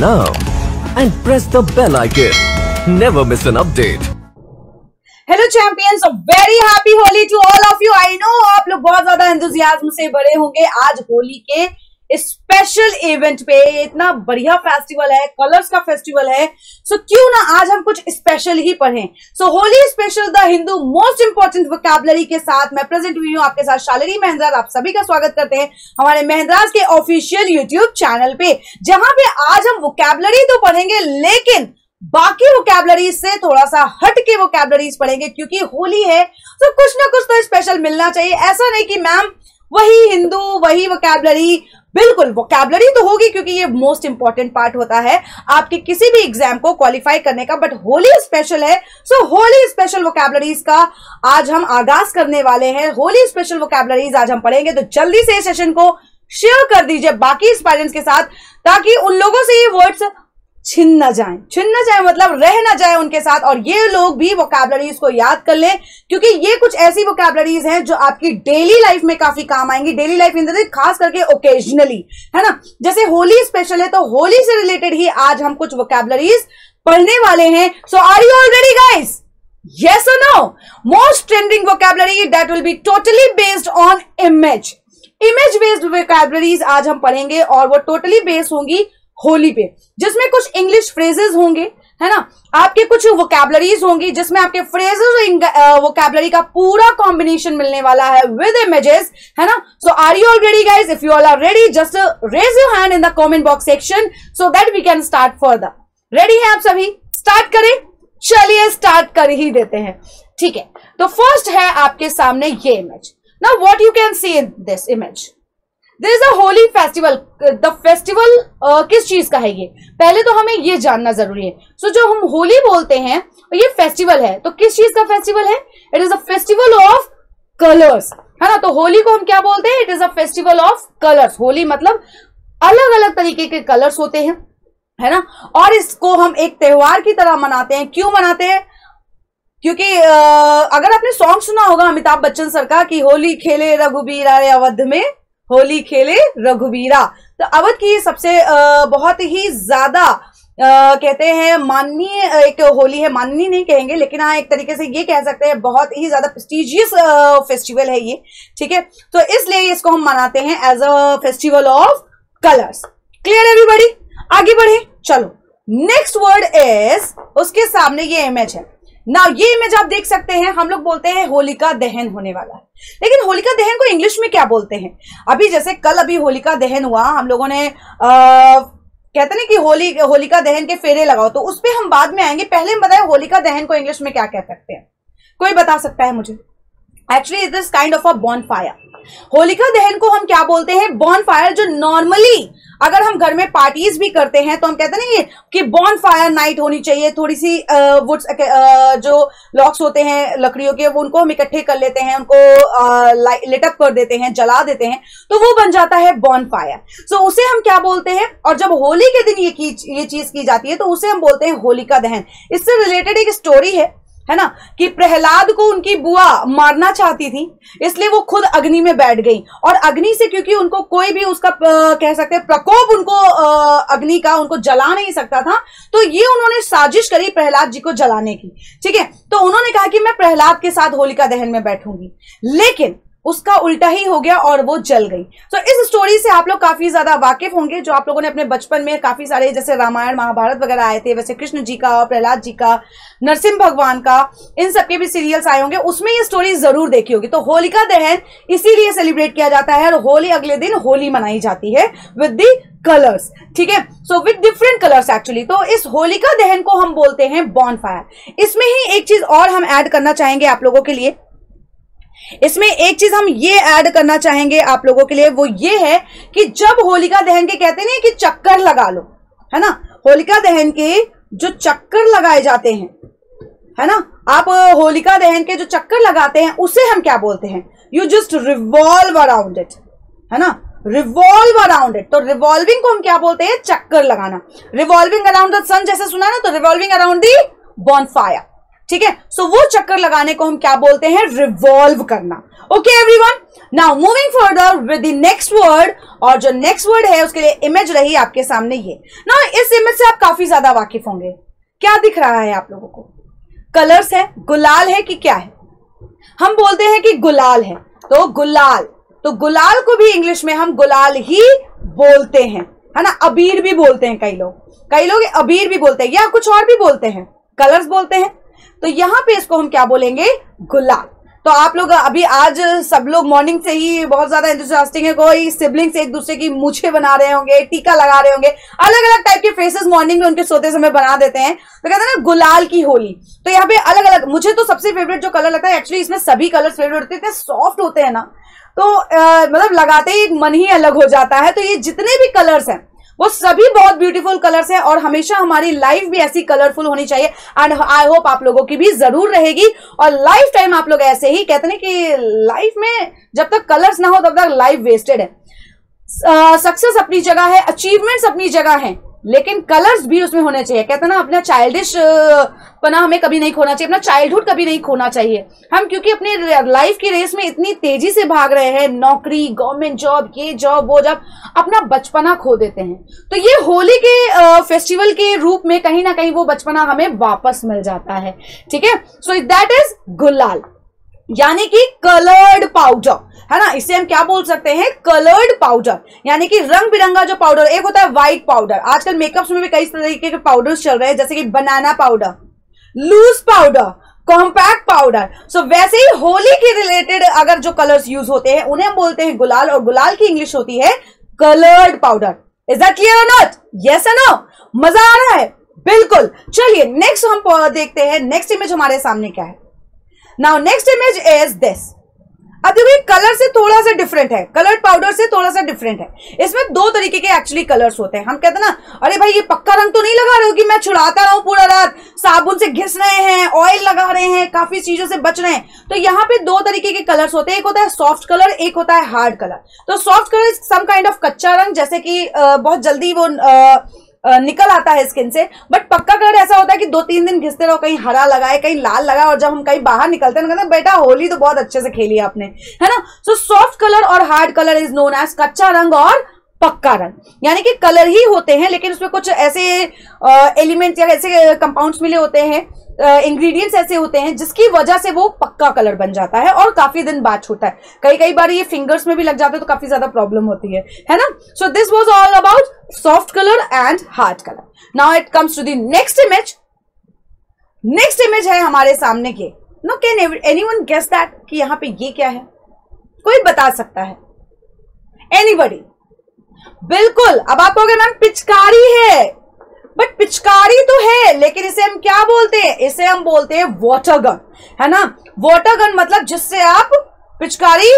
now and press the bell icon. Never miss an update. Hello champions, very happy Holi to all of you. I know आप लोग बहुत ज्यादा enthusiasm से भरे होंगे आज होली के स्पेशल इवेंट पे। इतना बढ़िया फेस्टिवल है, कलर्स का फेस्टिवल है, सो क्यों ना आज हम कुछ स्पेशल ही पढ़ें। So Holi special the Hindu most important vocabulary के साथ मैं प्रेजेंट हुई हूँ आपके साथ शालिनी मेहंद्राज। आप सभी का स्वागत करते हैं हमारे मेहंद्राज के ऑफिशियल यूट्यूब चैनल पे, जहां पे आज हम वोकैबुलरी तो पढ़ेंगे लेकिन बाकी वोकैबुलरीज से थोड़ा सा हट के वोकैबुलरीज पढ़ेंगे, क्योंकि होली है तो कुछ ना कुछ तो स्पेशल मिलना चाहिए। ऐसा नहीं कि मैम वही हिंदू वही वोकैबुलरी, बिल्कुल वोकैबुलरी तो होगी क्योंकि ये मोस्ट इंपॉर्टेंट पार्ट होता है आपके किसी भी एग्जाम को क्वालिफाई करने का, बट होली स्पेशल है। सो होली स्पेशल वोकैबुलरीज का आज हम आगाज करने वाले हैं। होली स्पेशल वोकैबुलरीज आज हम पढ़ेंगे, तो जल्दी से सेशन को शेयर कर दीजिए बाकी एस्पायरेंट्स के साथ, ताकि उन लोगों से ये वर्ड्स छिन न जाए मतलब रह न जाए उनके साथ, और ये लोग भी वोकैबुलरीज को याद कर लें, क्योंकि ये कुछ ऐसी वोकैबुलरीज हैं जो आपकी डेली लाइफ में काफी काम आएंगी। डेली लाइफ इन द खास करके ओकेजनली, है ना। जैसे होली स्पेशल है तो होली से रिलेटेड ही आज हम कुछ वोकैबुलरीज पढ़ने वाले हैं। So are you all ready guys? Yes और no? Most trending vocabulary that will be totally based on image based vocabularies आज हम पढ़ेंगे, और वो टोटली बेस्ड होंगी होली पे, जिसमें कुछ इंग्लिश फ्रेजेस होंगे, है ना। आपके कुछ वोकैबुलरीज होंगी जिसमें आपके फ्रेजेस और वोकैबुलरी का पूरा कॉम्बिनेशन मिलने वाला है विद इमेजेस, है ना। So are you all ready guys? If you all are ready just raise your hand in the comment box section so that we can start further. Ready हैं आप सभी? स्टार्ट करें? चलिए स्टार्ट कर ही देते हैं, ठीक है। तो फर्स्ट है आपके सामने ये image. Now what you can see in this image? There is a holy festival. The festival किस चीज का है ये? पहले तो हमें ये जानना जरूरी है। So, जो हम होली बोलते हैं ये फेस्टिवल है, तो किस चीज का फेस्टिवल है? It is a festival of colors, है ना। तो होली को हम क्या बोलते हैं? It is a festival of colors. Holi मतलब अलग अलग तरीके के कलर्स होते हैं, है ना। और इसको हम एक त्योहार की तरह मनाते हैं। क्यों मनाते हैं? क्योंकि अगर आपने सॉन्ग सुना होगा अमिताभ बच्चन सर का कि होली खेले रघुबीरा रे अवध में, होली खेले रघुबीरा, तो अवध की सबसे बहुत ही ज्यादा कहते हैं माननीय एक होली है। माननीय नहीं कहेंगे लेकिन हाँ एक तरीके से ये कह सकते हैं बहुत ही ज्यादा प्रेस्टिजियस फेस्टिवल है ये, ठीक है। तो इसलिए इसको हम मनाते हैं as a festival of colours. Clear everybody? आगे बढ़े, चलो। नेक्स्ट वर्ड इज, उसके सामने ये इमेज है ना। ये इमेज आप देख सकते हैं, हम लोग बोलते हैं होलिका दहन होने वाला है, लेकिन होलिका दहन को इंग्लिश में क्या बोलते हैं? अभी जैसे कल अभी होलिका दहन हुआ, हम लोगों ने कहते हैं कि होलिका दहन के फेरे लगाओ, तो उस पर हम बाद में आएंगे। पहले हम बताएं होलिका दहन को इंग्लिश में क्या कह सकते हैं? कोई बता सकता है मुझे? Actually it is kind of a bonfire. Holika दहन को हम क्या बोलते हैं? बॉनफायर। जो नॉर्मली अगर हम घर में पार्टीज भी करते हैं तो हम कहते हैं कि बॉनफायर नाइट होनी चाहिए, थोड़ी सी वुड्स जो लॉक्स होते हैं लकड़ियों के, वो उनको हम इकट्ठे कर लेते हैं, उनको लिट अप कर देते हैं, जला देते हैं, तो वो बन जाता है बॉनफायर। सो उसे हम क्या बोलते हैं? और जब होली के दिन ये चीज की जाती है तो उसे हम बोलते हैं होलिका दहन। इससे रिलेटेड एक स्टोरी है ना, कि प्रहलाद को उनकी बुआ मारना चाहती थी, इसलिए वो खुद अग्नि में बैठ गई, और अग्नि से क्योंकि उनको कोई भी उसका कह सकते हैं प्रकोप उनको अग्नि का उनको जला नहीं सकता था, तो ये उन्होंने साजिश करी प्रहलाद जी को जलाने की, ठीक है। तो उन्होंने कहा कि मैं प्रहलाद के साथ होलिका दहन में बैठूंगी, लेकिन उसका उल्टा ही हो गया और वो जल गई। तो इस स्टोरी से आप लोग काफी ज्यादा वाकिफ होंगे, जो आप लोगों ने अपने बचपन में काफी सारे जैसे रामायण महाभारत वगैरह आए थे, वैसे कृष्ण जी का, प्रहलाद जी का, नरसिंह भगवान का, इन सबके भी सीरियल्स आए होंगे, उसमें ये स्टोरी जरूर देखी होगी। तो होलिका दहन इसीलिए सेलिब्रेट किया जाता है, और होली अगले दिन होली मनाई जाती है विद द कलर्स, ठीक है। So with different colours actually. तो इस होलिका दहन को हम बोलते हैं बॉनफायर। इसमें ही एक चीज और हम ऐड करना चाहेंगे आप लोगों के लिए, इसमें एक चीज हम ये ऐड करना चाहेंगे आप लोगों के लिए, वो ये है कि जब होलिका दहन के कहते हैं कि चक्कर लगा लो, है ना, होलिका दहन के जो चक्कर लगाए जाते हैं, है ना, आप होलिका दहन के जो चक्कर लगाते हैं उसे हम क्या बोलते हैं? You just revolve around it, है ना, रिवॉल्व अराउंड इट। तो रिवॉल्विंग को हम क्या बोलते हैं? चक्कर लगाना। रिवॉल्विंग अराउंड द सन जैसे सुना ना, तो रिवॉल्विंग अराउंड दी बॉनफायर, ठीक है। सो वो चक्कर लगाने को हम क्या बोलते हैं, रिवॉल्व करना। Okay everyone, now moving further with the next word, और जो नेक्स्ट वर्ड है उसके लिए इमेज रही आपके सामने ये। ना इस इमेज से आप काफी ज्यादा वाकिफ होंगे। क्या दिख रहा है आप लोगों को, कलर्स है, गुलाल है कि क्या है, हम बोलते हैं कि गुलाल है, तो गुलाल, तो गुलाल को भी इंग्लिश में हम गुलाल ही बोलते हैं, है ना। अबीर भी बोलते हैं कई लोग अबीर भी बोलते हैं, या कुछ और भी बोलते हैं, कलर्स बोलते हैं। तो यहां पे इसको हम क्या बोलेंगे, गुलाल। तो आप लोग अभी आज सब लोग मॉर्निंग से ही बहुत ज्यादा एंथुसियास्टिक है, कोई सिबलिंग्स एक दूसरे की मूछें बना रहे होंगे, टीका लगा रहे होंगे, अलग अलग टाइप के फेसेस मॉर्निंग में उनके सोते समय बना देते हैं। तो कहते हैं ना गुलाल की होली। तो यहाँ पे अलग अलग, मुझे तो सबसे फेवरेट जो कलर लगता है, एक्चुअली इसमें सभी कलर्स फेवरेट होते हैं, इतने सॉफ्ट होते हैं ना, तो मतलब लगाते ही मन ही अलग हो जाता है। तो ये जितने भी कलर्स हैं वो सभी बहुत ब्यूटीफुल कलर्स हैं, और हमेशा हमारी लाइफ भी ऐसी कलरफुल होनी चाहिए। एंड आई होप आप लोगों की भी जरूर रहेगी, और लाइफ टाइम आप लोग ऐसे ही कहते हैं कि लाइफ में जब तक कलर्स ना हो तब तक लाइफ वेस्टेड है। सक्सेस अपनी जगह है, अचीवमेंट्स अपनी जगह है, लेकिन कलर्स भी उसमें होने चाहिए। कहते हैं ना अपना चाइल्डिश पना हमें कभी नहीं खोना चाहिए, अपना चाइल्डहुड कभी नहीं खोना चाहिए। हम क्योंकि अपनी लाइफ की रेस में इतनी तेजी से भाग रहे हैं, नौकरी, गवर्नमेंट जॉब, ये जॉब वो जॉब, अपना बचपना खो देते हैं। तो ये होली के फेस्टिवल के रूप में कहीं ना कहीं वो बचपना हमें वापस मिल जाता है। ठीक है, सो दैट इज गुलाल, यानी कि कलर्ड पाउडर, है ना। इसे हम क्या बोल सकते हैं, कलर्ड पाउडर, यानी कि रंग बिरंगा जो पाउडर। एक होता है व्हाइट पाउडर, आजकल मेकअप्स में भी कई तरीके के पाउडर्स चल रहे हैं, जैसे कि banana powder, loose powder, compact powder. So वैसे ही होली के रिलेटेड अगर जो कलर्स यूज होते हैं उन्हें हम बोलते हैं गुलाल, और गुलाल की इंग्लिश होती है coloured powder. Is that clear और नॉट, यस और नो, मजा आ रहा है, बिल्कुल। चलिए नेक्स्ट हम देखते हैं, नेक्स्ट इमेज हमारे सामने क्या है। Now next image is this. अब देखिए कलर से थोड़ा सा डिफरेंट है, कलर्ड पाउडर से थोड़ा सा डिफरेंट है। इसमें दो तरीके के एक्चुअली कलर्स होते हैं। हम कहते हैं ना, अरे भाई ये पक्का रंग तो नहीं लगा रहे हो कि मैं छुड़ाता रहूं पूरा रात, साबुन से घिस रहे हैं, ऑयल लगा रहे हैं, काफी चीजों से बच रहे हैं। तो यहाँ पे दो तरीके के कलर्स होते हैं, एक होता है सॉफ्ट कलर, एक होता है हार्ड कलर। तो soft colour some kind of कच्चा रंग, जैसे कि बहुत जल्दी वो निकल आता है स्किन से। बट पक्का कलर ऐसा होता है कि 2-3 दिन घिसते रहो, कहीं हरा लगाए, कहीं लाल लगाए, और जब हम कहीं बाहर निकलते हैं कहते हैं बेटा होली तो बहुत अच्छे से खेली आपने, है ना। सो सॉफ्ट कलर और hard colour is known as कच्चा रंग और पक्का रंग, यानी कि कलर ही होते हैं लेकिन उसमें कुछ ऐसे एलिमेंट या ऐसे कंपाउंड्स मिले होते हैं, इंग्रेडिएंट्स ऐसे होते हैं जिसकी वजह से वो पक्का कलर बन जाता है और काफी दिन बाद छूटता है। कई बार ये फिंगर्स में भी लग जाते हैं तो काफी ज्यादा प्रॉब्लम होती है ना। So this was all about soft colour and hard colour. Now it comes to the next image. Next image है हमारे सामने के। No can anyone guess that कि यहां पे ये क्या है? कोई बता सकता है? एनीबॉडी? बिल्कुल। अब आप कहोगे मैम पिचकारी है, बट पिचकारी तो है लेकिन इसे हम क्या बोलते हैं? इसे हम बोलते हैं वाटर गन, है ना। वाटर गन मतलब जिससे आप पिचकारी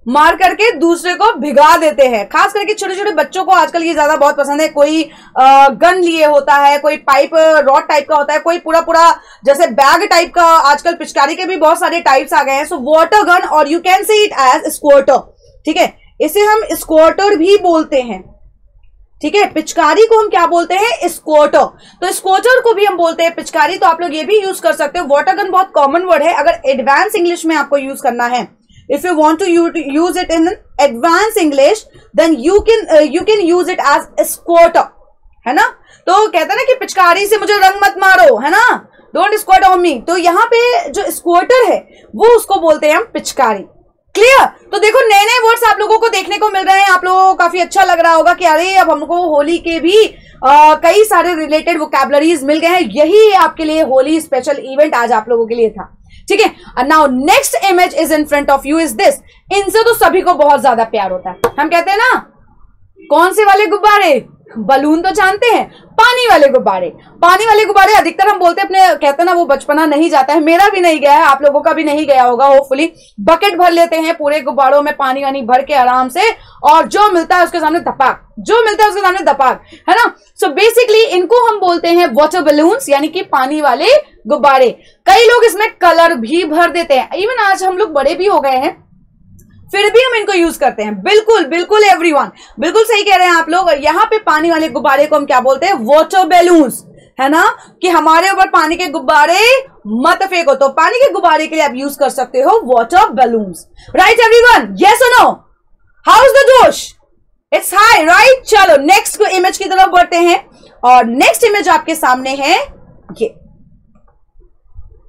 मार करके दूसरे को भिगा देते हैं। खास करके छोटे छोटे बच्चों को आजकल ये ज्यादा बहुत पसंद है। कोई गन लिए होता है, कोई पाइप रॉड टाइप का होता है, कोई पूरा जैसे बैग टाइप का। आजकल पिचकारी के भी बहुत सारे टाइप्स आ गए हैं। सो वाटर गन और you can say it as squirter, ठीक है। इसे हम स्क्वार्टर भी बोलते हैं, ठीक है। पिचकारी को हम क्या बोलते हैं? स्क्वार्टर। तो स्क्वार्टर को भी हम बोलते हैं पिचकारी, तो आप लोग ये भी यूज कर सकते हो। वाटर गन बहुत कॉमन वर्ड है। अगर एडवांस इंग्लिश में आपको यूज करना है, if you want to use it in advance English, then you can use it as squirter, है ना। तो कहते हैं ना कि पिचकारी से मुझे रंग मत मारो, है ना, डोंट स्क्वार्ट ऑन मी। तो यहाँ पे जो स्क्वार्टर है वो उसको बोलते हैं हम पिचकारी। क्लियर? तो देखो नए नए वर्ड्स आप लोगों को देखने को मिल रहे हैं। आप लोगों को काफी अच्छा लग रहा होगा कि अरे अब हमको होली के भी कई सारे रिलेटेड वोकैबुलरीज मिल गए हैं। यही आपके लिए होली स्पेशल इवेंट आज आप लोगों के लिए था, ठीक है। Now next image is in front of you is this. इनसे तो सभी को बहुत ज्यादा प्यार होता है। हम कहते हैं ना कौन से वाले गुब्बारे? बलून तो जानते हैं। पानी वाले गुब्बारे। पानी वाले गुब्बारे अधिकतर हम बोलते हैं अपने, कहते हैं ना वो बचपना नहीं जाता है। मेरा भी नहीं गया है, आप लोगों का भी नहीं गया होगा होपफुली। बकेट भर लेते हैं पूरे गुब्बारों में, पानी वानी भर के आराम से, और जो मिलता है उसके सामने धपाक, जो मिलता है उसके सामने धपाक, है ना। सो बेसिकली इनको हम बोलते हैं वाटर बलून्स, यानी कि पानी वाले गुब्बारे। कई लोग इसमें कलर भी भर देते हैं। इवन आज हम लोग बड़े भी हो गए हैं फिर भी हम इनको यूज करते हैं। बिल्कुल बिल्कुल एवरीवन, बिल्कुल सही कह रहे हैं आप लोग। और यहाँ पे पानी वाले गुब्बारे को हम क्या बोलते हैं? वाटर बैलून्स, है ना, कि हमारे ऊपर पानी के गुब्बारे मत फेंको। तो पानी के गुब्बारे के लिए आप यूज कर सकते हो water balloons. Right everyone, yes और नो? हाउ इज द जोश? It's high, right? चलो नेक्स्ट इमेज की तरफ बढ़ते हैं और नेक्स्ट इमेज आपके सामने है ये।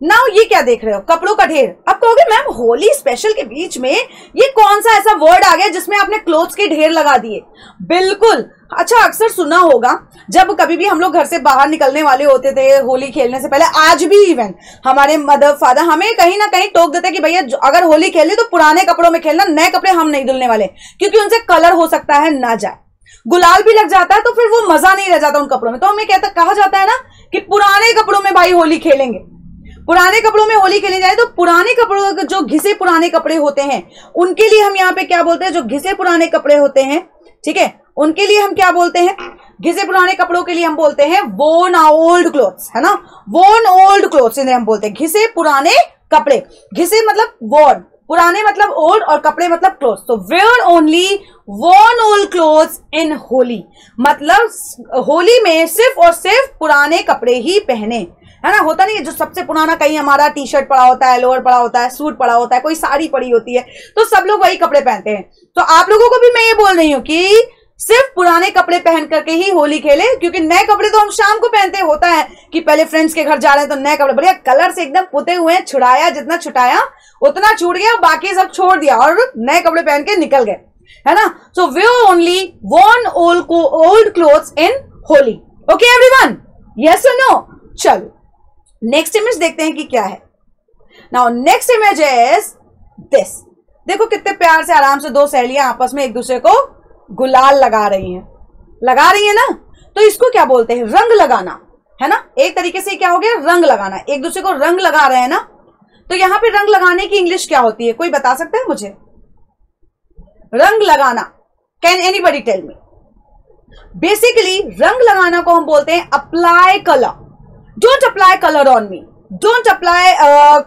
नाउ ये क्या देख रहे हो? कपड़ों का ढेर। अब कहोगे मैम होली स्पेशल के बीच में ये कौन सा ऐसा वर्ड आ गया जिसमें आपने क्लोथ्स के ढेर लगा दिए? बिल्कुल। अच्छा, अक्सर सुना होगा जब कभी भी हम लोग घर से बाहर निकलने वाले होते थे होली खेलने से पहले, आज भी इवन हमारे मदर फादर हमें कहीं ना कहीं टोक देते कि भैया अगर होली खेलनी तो पुराने कपड़ों में खेलना, नए कपड़े हम नहीं धुलने वाले, क्योंकि उनसे कलर हो सकता है ना जाए, गुलाल भी लग जाता है, तो फिर वो मजा नहीं रह जाता उन कपड़ों में। तो हमें कहा जाता है ना कि पुराने कपड़ों में भाई होली खेलेंगे, पुराने कपड़ों में होली खेली जाए। तो पुराने कपड़ों, जो घिसे पुराने कपड़े होते हैं उनके लिए हम यहाँ पे क्या बोलते हैं? जो घिसे पुराने कपड़े होते हैं, ठीक है, उनके लिए हम क्या बोलते हैं? घिसे पुराने कपड़ों के लिए हम बोलते हैं worn ओल्ड क्लोथ्स, है ना? worn ओल्ड क्लोथ्स इन्हें हम बोलते हैं घिसे पुराने कपड़े। घिसे मतलब worn, पुराने मतलब ओल्ड और कपड़े मतलब क्लोथ्स। तो wear only worn old clothes in Holi, मतलब होली में सिर्फ और सिर्फ पुराने कपड़े ही पहने, है ना? होता नहीं है जो सबसे पुराना, कहीं हमारा टी शर्ट पड़ा होता है, लोअर पड़ा होता है, सूट पड़ा होता है, कोई साड़ी पड़ी होती है, तो सब लोग वही कपड़े पहनते हैं। तो आप लोगों को भी मैं ये बोल रही हूं कि सिर्फ पुराने कपड़े पहन करके ही होली खेले, क्योंकि नए कपड़े तो हम शाम को पहनते होता है कि पहले फ्रेंड्स के घर जा रहे हैं तो नए कपड़े बढ़िया कलर से एकदम पुते हुए हैं, छुड़ाया जितना छुटाया उतना छूट गया, बाकी सब छोड़ दिया और नए कपड़े पहन के निकल गए, है ना? सो wear only worn old clothes in Holi. Okay everyone, yes और नो? चलो नेक्स्ट इमेज देखते हैं कि क्या है। Now next image is this. देखो कितने प्यार से आराम से दो सहेलियां आपस में एक दूसरे को गुलाल लगा रही हैं ना? तो इसको क्या बोलते हैं? रंग लगाना, है ना? एक तरीके से क्या हो गया? रंग लगाना। एक दूसरे को रंग लगा रहे हैं ना? तो यहां पे रंग लगाने की इंग्लिश क्या होती है? कोई बता सकता है मुझे? रंग लगाना, can anybody tell me? Basically रंग लगाना को हम बोलते हैं apply colour. Don't apply colour on me, don't apply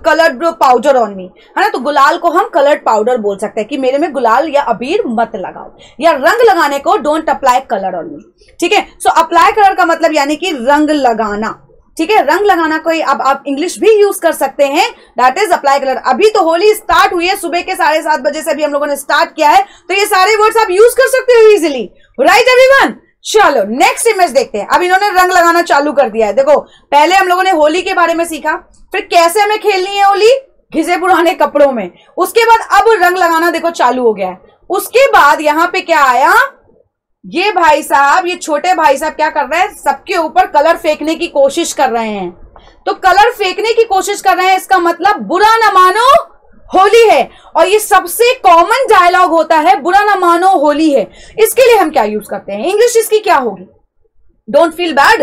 coloured powder on me, है ना? तो गुलाल को हम कलर्ड पाउडर बोल सकते हैं कि मेरे में गुलाल या अबीर मत लगाओ, या रंग लगाने को डोंट अप्लाई कलर ऑन मी, ठीक है? सो अप्लाई कलर का मतलब यानी कि रंग लगाना, ठीक है? रंग लगाना कोई अब आप इंग्लिश भी यूज कर सकते हैं, दैट इज अप्लाई कलर। अभी तो होली स्टार्ट हुई है, सुबह के 7:30 बजे से अभी हम लोगों ने स्टार्ट किया है, तो ये सारे वर्ड्स आप यूज कर सकते हो इजिली, राइट एवरीवन? चलो नेक्स्ट इमेज देखते हैं। अब इन्होंने रंग लगाना चालू कर दिया है। देखो पहले हम लोगों ने होली के बारे में सीखा, फिर कैसे हमें खेलनी है होली घिसे पुराने कपड़ों में, उसके बाद अब रंग लगाना देखो चालू हो गया है। उसके बाद यहां पे क्या आया? ये भाई साहब, ये छोटे भाई साहब क्या कर रहे हैं? सबके ऊपर कलर फेंकने की कोशिश कर रहे हैं। तो कलर फेंकने की कोशिश कर रहे हैं, इसका मतलब बुरा ना मानो होली है। और ये सबसे कॉमन डायलॉग होता है, बुरा ना मानो होली है। इसके लिए हम क्या यूज करते हैं? इंग्लिश इसकी क्या होगी? Don't feel bad,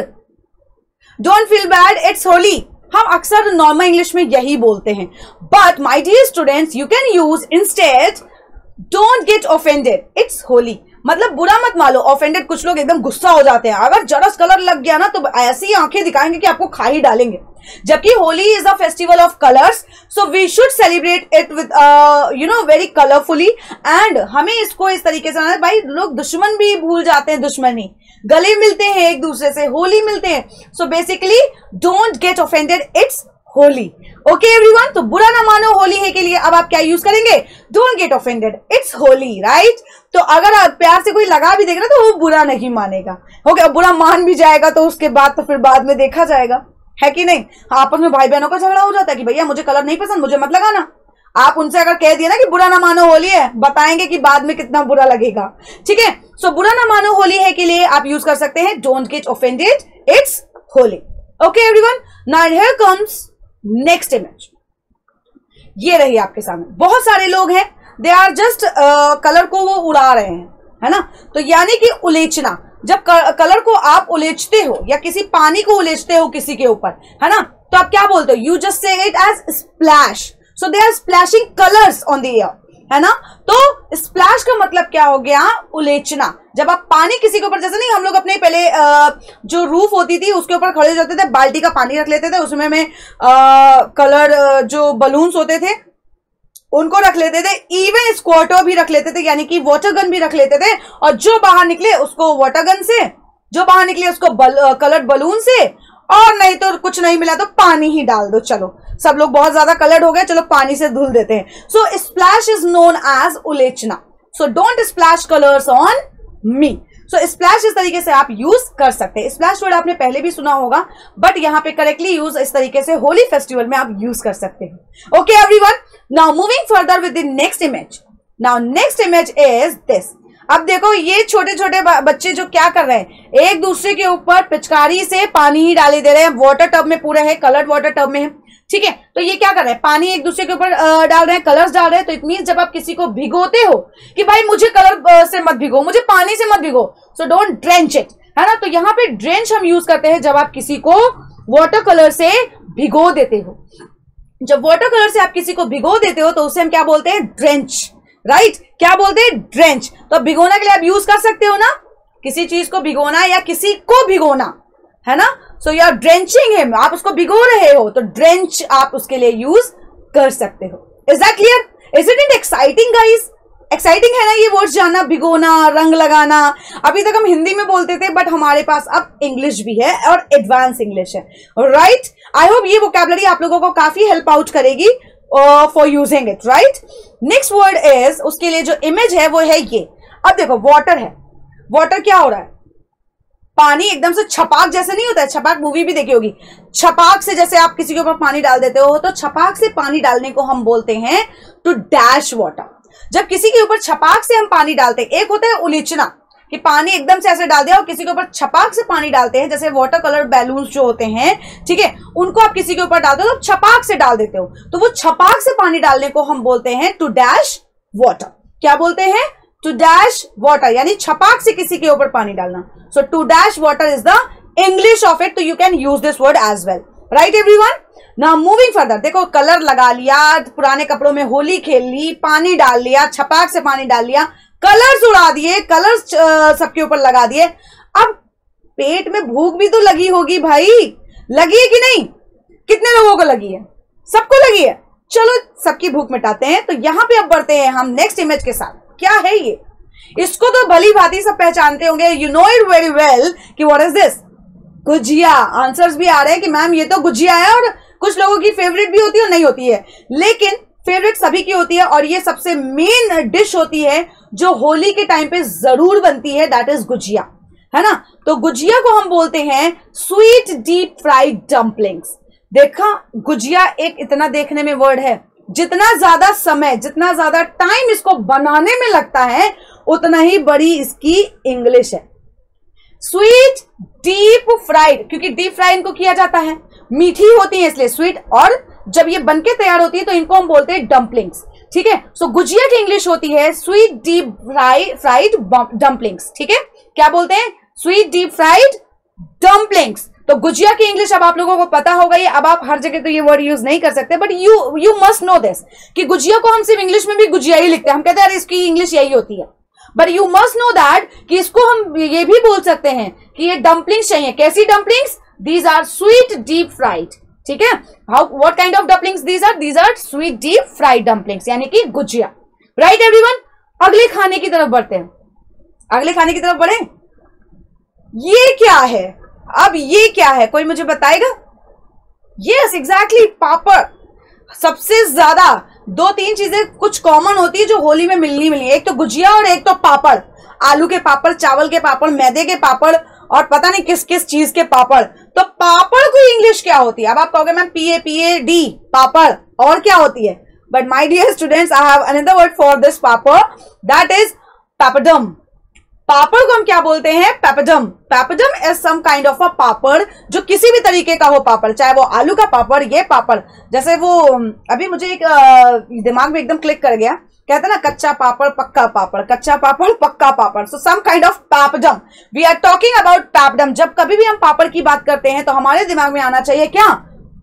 don't feel bad, it's Holi. हम अक्सर नॉर्मल इंग्लिश में यही बोलते हैं, but my dear students you can use instead don't get offended, it's Holi. मतलब बुरा मत मानो, ऑफेंडेड कुछ लोग एकदम गुस्सा हो जाते हैं, अगर जरा कलर लग गया ना तो ऐसी आंखें दिखाएंगे कि आपको खा ही डालेंगे। जबकि Holi is a festival of colours, so we should celebrate it with very colourfully. And हमें इसको इस तरीके से, भाई लोग दुश्मन भी भूल जाते हैं, दुश्मनी गले मिलते हैं एक दूसरे से, होली मिलते हैं। So basically don't get offended, it's Holi. Okay everyone, तो बुरा ना मानो होली है के लिए अब आप क्या यूज करेंगे? Don't get offended, it's Holi, right? तो अगर आप प्यार से कोई लगा भी देगा तो वो बुरा नहीं मानेगा, ओके? बुरा मान भी जाएगा तो उसके बाद तो फिर बाद में देखा जाएगा, है कि नहीं? आपस में भाई बहनों का झगड़ा हो जाता है कि भैया मुझे कलर नहीं पसंद, मुझे मत लगाना। आप उनसे अगर कह दिए ना कि बुरा ना मानो होली है, बताएंगे कि बाद में कितना बुरा लगेगा, ठीक है? सो बुरा ना मानो होली है के लिए आप यूज कर सकते हैं don't get offended, it's Holi. Okay everyone, now here comes next image. ये रही आपके सामने, बहुत सारे लोग हैं, दे आर जस्ट कलर को वो उड़ा रहे हैं, है ना? तो यानी कि उलेचना, जब कलर को आप उलेचते हो या किसी पानी को उलेचते हो किसी के ऊपर, है ना, तो आप क्या बोलते हो? You just say it as splash. So they are splashing colours on the air, है ना? तो स्प्लैश का मतलब क्या हो गया? उलेचना। जब आप पानी किसी के ऊपर, जैसे नहीं हम लोग अपने पहले जो रूफ होती थी उसके ऊपर खड़े हो जाते थे, बाल्टी का पानी रख लेते थे, उसमें में कलर जो बलून्स होते थे उनको रख लेते थे, इवन स्क्वाटो भी रख लेते थे, यानी कि वाटर गन भी रख लेते थे, और जो बाहर निकले उसको वाटर गन से, जो बाहर निकले उसको कलर्ड बलून से, और नहीं तो कुछ नहीं मिला तो पानी ही डाल दो। चलो सब लोग बहुत ज्यादा कलर्ड हो गए, चलो पानी से धुल देते हैं। So splash is known as उलेचना। So don't splash colours on me. So splash इस तरीके से आप यूज कर सकते हैं। स्प्लैश वर्ड आपने पहले भी सुना होगा, बट यहाँ पे करेक्टली यूज इस तरीके से होली फेस्टिवल में आप यूज कर सकते हैं। Okay everyone, now moving further with the next image. Now next image is this. अब देखो ये छोटे छोटे बच्चे जो क्या कर रहे हैं, एक दूसरे के ऊपर पिचकारी से पानी ही डाले दे रहे हैं। वाटर टब में पूरे है, कलर्ड वाटर टब में है, ठीक है। तो ये क्या कर रहे हैं, पानी एक दूसरे के ऊपर डाल रहे हैं, कलर्स डाल रहे हैं। तो इट मींस जब आप किसी को भिगोते हो कि भाई मुझे कलर से मत भिगो, मुझे पानी से मत भिगो, सो डोंट ड्रेंच इट, है ना। तो यहाँ पे ड्रेंच हम यूज करते हैं जब आप किसी को वाटर कलर से भिगो देते हो। जब वाटर कलर से आप किसी को भिगो देते हो तो उसे हम क्या बोलते हैं, ड्रेंच, राइट। क्या बोलते हैं, ड्रेंच। तो भिगोना के लिए आप यूज कर सकते हो ना, किसी चीज को भिगोना या किसी को भिगोना, है ना। So you are drenching him, आप उसको भिगो रहे हो, तो ड्रेंच आप उसके लिए यूज कर सकते हो। Is that clear? Is it exciting guys? Exciting है ना ये वर्ड्स जानना, भिगोना, रंग लगाना। अभी तक हम हिंदी में बोलते थे, बट हमारे पास अब इंग्लिश भी है और एडवांस इंग्लिश है, राइट। आई होप ये वोकैबुलरी आप लोगों को काफी हेल्प आउट करेगी for using it, right. Next word is, उसके लिए जो इमेज है वो है ये। अब देखो वाटर है, वाटर क्या हो रहा है, पानी एकदम से छपाक जैसे नहीं होता है, छपाक मूवी भी देखी होगी, छपाक से जैसे आप किसी के ऊपर पानी डाल देते हो, तो छपाक से पानी डालने को हम बोलते हैं टू डैश वाटर। जब किसी के ऊपर छपाक से हम पानी डालते हैं, एक होता है उलीचना कि पानी एकदम से ऐसे डाल दिया, और किसी के ऊपर छपाक से पानी डालते हैं, जैसे वाटर कलर बैलून्स जो होते हैं, ठीक है, उनको आप किसी के ऊपर डालते हो तो छपाक से डाल देते हो, तो वो छपाक से पानी डालने को हम बोलते हैं टू डैश वाटर। क्या बोलते हैं, टू डैश वाटर, यानी छपाक से किसी के ऊपर पानी डालना। So to dash water is the English of it, तो you can use this word as well, right everyone. Now moving further, देखो कलर लगा लिया, पुराने कपड़ों में होली खेल ली, पानी डाल लिया, छपाक से पानी डाल लिया, कलर्स उड़ा दिए, कलर्स सबके ऊपर लगा दिए। अब पेट में भूख भी तो लगी होगी भाई, लगी है कि नहीं? कितने लोगों को लगी है? सबको लगी है। चलो सबकी भूख मिटाते हैं। तो यहां पे अब बढ़ते हैं हम नेक्स्ट इमेज के साथ। क्या है ये? इसको तो भली भांति सब पहचानते होंगे, you know it very well कि what is this, gujiya. Answers भी आ रहे हैं कि मैम ये तो गुजिया है, और कुछ लोगों की फेवरेट भी होती है और नहीं होती है, लेकिन फेवरेट सभी की होती है, और ये सबसे मेन डिश होती है जो होली के टाइम पे जरूर बनती है, दैट इज गुजिया, है ना। तो गुजिया को हम बोलते हैं स्वीट डीप फ्राइड डम्पलिंग्स। देखा, गुजिया एक इतना देखने में वर्ड है, जितना ज्यादा समय, जितना ज्यादा टाइम इसको बनाने में लगता है, उतना ही बड़ी इसकी इंग्लिश है। स्वीट डीप फ्राइड, क्योंकि डीप फ्राई इनको किया जाता है, मीठी होती है इसलिए स्वीट, और जब ये बनके तैयार होती है तो इनको हम बोलते हैं डम्पलिंग्स, ठीक है। सो गुजिया की इंग्लिश होती है स्वीट डीप फ्राइड डम्पलिंग्स, ठीक है। क्या बोलते हैं? Sweet deep fried dumplings. तो गुजिया की इंग्लिश अब आप लोगों को पता होगा ये। अब आप हर जगह तो ये वर्ड यूज नहीं कर सकते, but you must know this कि गुजिया को हम सिर्फ इंग्लिश में भी गुजिया ही लिखते हैं, हम कहते हैं अरे इसकी इंग्लिश यही होती है, but you must know that कि इसको हम ये भी बोल सकते हैं कि ये डम्पलिंग्स चाहिए। कैसी dumplings? These are sweet deep fried, ठीक है। How, what kind of dumplings these are? These are sweet deep fried dumplings, यानी कि गुजिया, राइट एवरीवन। अगले खाने की तरफ बढ़ते हैं, अगले खाने की तरफ बढ़े। ये क्या है? अब ये क्या है, कोई मुझे बताएगा? यस एग्जैक्टली, पापड़। सबसे ज्यादा दो तीन चीजें कुछ कॉमन होती है जो होली में मिलनी, एक तो गुजिया और एक तो पापड़। आलू के पापड़, चावल के पापड़, मैदे के पापड़, और पता नहीं किस किस चीज के पापड़। तो पापड़ की इंग्लिश क्या होती है? अब आप कहोगे मैम PAPAD, पापड़, और क्या होती है? But my dear students, I have another word for this papad, that is papadam. पापड़ को हम क्या बोलते हैं? Papadum. Papadum is some kind of a papad, जो किसी भी तरीके का हो पापड़, चाहे वो आलू का पापड़, ये पापड़, जैसे वो अभी मुझे एक दिमाग में एकदम क्लिक कर गया, कहते हैं ना कच्चा पापड़ पक्का पापड़, कच्चा पापड़ पक्का पापड़। So some kind of papadam, we are talking about papadam. जब कभी भी हम पापड़ की बात करते हैं तो हमारे दिमाग में आना चाहिए क्या?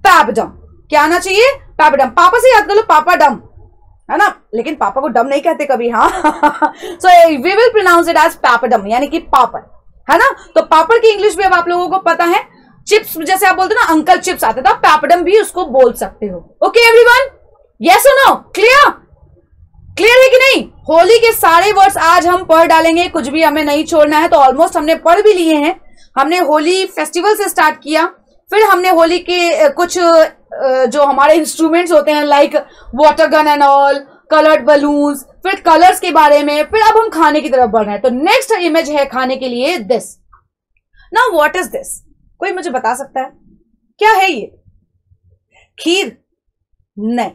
पापड़म। क्या आना चाहिए? पापड़म। पापा से याद कर लो, पापड़म, है ना, लेकिन पापा को डम नहीं कहते कभी, हाँ। So we will pronounce it as papadam, यानी कि पापड़, है ना। तो पापड़ की इंग्लिश भी अब आप लोगों को पता है। चिप्स, जैसे आप बोलते हो ना अंकल चिप्स आते, तो आप पापड़म भी उसको बोल सकते हो। ओके एवरीवन, यस और नो? क्लियर? क्लियर है कि नहीं? होली के सारे वर्ड्स आज हम पढ़ डालेंगे, कुछ भी हमें नहीं छोड़ना है। तो ऑलमोस्ट हमने पढ़ भी लिए हैं। हमने होली फेस्टिवल से स्टार्ट किया, फिर हमने होली के कुछ जो हमारे इंस्ट्रूमेंट्स होते हैं like water gun and all, coloured balloons, फिर कलर्स के बारे में, फिर अब हम खाने की तरफ बढ़ रहे हैं। तो नेक्स्ट इमेज है खाने के लिए this. Now what is this? कोई मुझे बता सकता है क्या है ये? खीर? नहीं।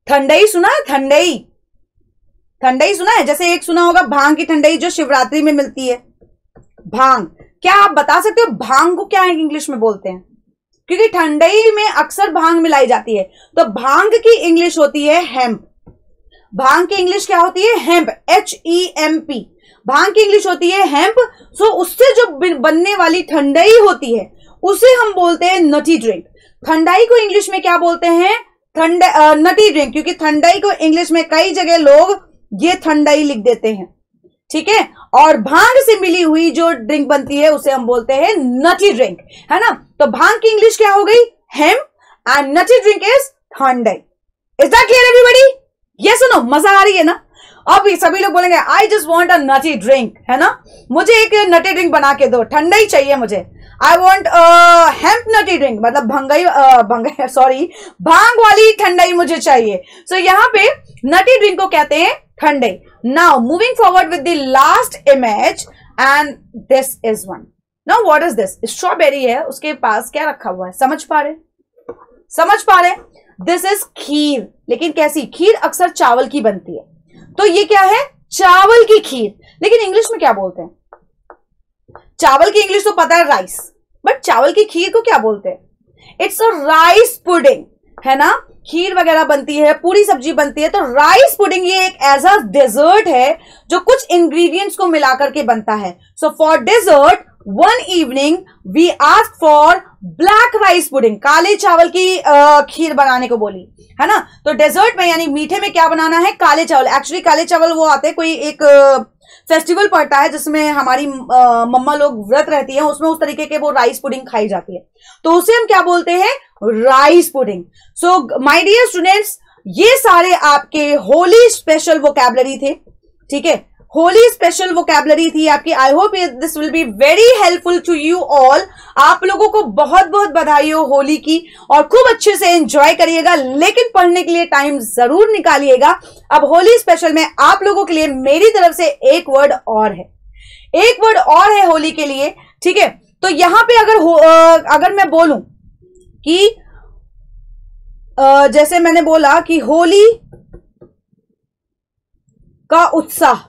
ठंडई सुना है? ठंडई, ठंडई सुना है? जैसे एक सुना होगा भांग की ठंडई जो शिवरात्रि में मिलती है, भांग। क्या आप बता सकते हो भांग को क्या इंग्लिश में बोलते हैं? क्योंकि ठंडई में अक्सर भांग मिलाई जाती है, तो भांग की इंग्लिश होती है हेम्प। भांग की इंग्लिश क्या होती है? Hemp, HEMP। भांग की इंग्लिश होती है हेम्प। सो उससे जो बनने वाली ठंडई होती है उसे हम बोलते हैं नटी ड्रिंक। ठंडाई को इंग्लिश में क्या बोलते हैं? नटी ड्रिंक, क्योंकि ठंडाई को इंग्लिश में कई जगह लोग ये ठंडाई लिख देते हैं, ठीक है। और भांग से मिली हुई जो ड्रिंक बनती है उसे हम बोलते हैं नटी ड्रिंक, है ना। तो भांग की इंग्लिश क्या हो गई? Hemp, and nutty drink is thandai. Is that clear everybody? Yes और नो? मजा आ रही है ना? अब सभी लोग बोलेंगे I just want a nutty drink, है ना, मुझे एक नटी ड्रिंक बना के दो, ठंडाई चाहिए मुझे। I want hemp nutty drink, मतलब भंगई सॉरी भांग वाली ठंडाई मुझे चाहिए। सो यहाँ पे नटी ड्रिंक को कहते हैं ठंडाई। Now moving forward with the last image, and this is one. Now what is this? Strawberry है, उसके पास क्या रखा हुआ है? समझ पा रहे? समझ पा रहे? दिस इज खीर। लेकिन कैसी खीर? अक्सर चावल की बनती है। तो ये क्या है? चावल की खीर। लेकिन इंग्लिश में क्या बोलते हैं? चावल की इंग्लिश तो पता है राइस, बट चावल की खीर को क्या बोलते हैं? इट्स अ राइस पुडिंग, है ना। खीर वगैरह बनती है, पूरी सब्जी बनती है, तो राइस पुडिंग ये एक एज अ डेजर्ट है जो कुछ इंग्रेडिएंट्स को मिलाकर के बनता है। So for dessert one evening we asked for black rice pudding, काले चावल की खीर बनाने को बोली, है ना। तो डेजर्ट में यानी मीठे में क्या बनाना है? काले चावल। एक्चुअली काले चावल वो आते हैं, कोई एक फेस्टिवल पड़ता है जिसमें हमारी मम्मा लोग व्रत रहती है, उसमें उस तरीके के वो राइस पुडिंग खाई जाती है, तो उसे हम क्या बोलते हैं? Rice pudding. So my dear students, ये सारे आपके होली स्पेशल वोकैबुलरी थे, ठीक है। होली स्पेशल वोकैबुलरी थी आपकी। I hope this will be very helpful to you all. आप लोगों को बहुत बहुत बधाई हो होली की, और खूब अच्छे से एंजॉय करिएगा, लेकिन पढ़ने के लिए टाइम जरूर निकालिएगा। अब होली स्पेशल में आप लोगों के लिए मेरी तरफ से एक वर्ड और है, एक वर्ड और है होली के लिए, ठीक है। तो यहां पे अगर मैं बोलूं कि जैसे मैंने बोला कि होली का उत्साह,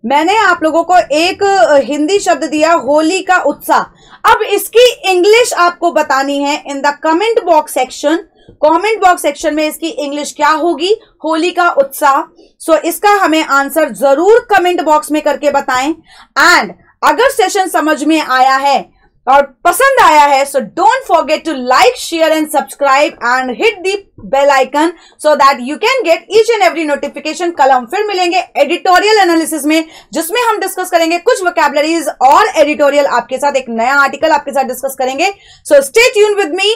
मैंने आप लोगों को एक हिंदी शब्द दिया होली का उत्साह। अब इसकी इंग्लिश आपको बतानी है इन the comment box section. Comment box section में इसकी इंग्लिश क्या होगी? होली का उत्साह। सो इसका हमें आंसर जरूर कमेंट बॉक्स में करके बताएं। एंड अगर सेशन समझ में आया है और पसंद आया है, so don't forget to like, share and subscribe and hit the bell icon so that you can get each and every notification. कल हम फिर मिलेंगे एडिटोरियल एनालिसिस में, जिसमें हम डिस्कस करेंगे कुछ वोकैबुलरीज और एडिटोरियल आपके साथ, एक नया आर्टिकल आपके साथ डिस्कस करेंगे। So stay tuned with me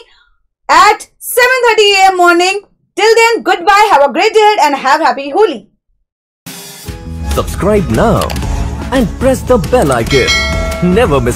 at 7:30 AM morning. Till then, goodbye, have a great day and have happy Holi. Subscribe now and press the bell icon. Never miss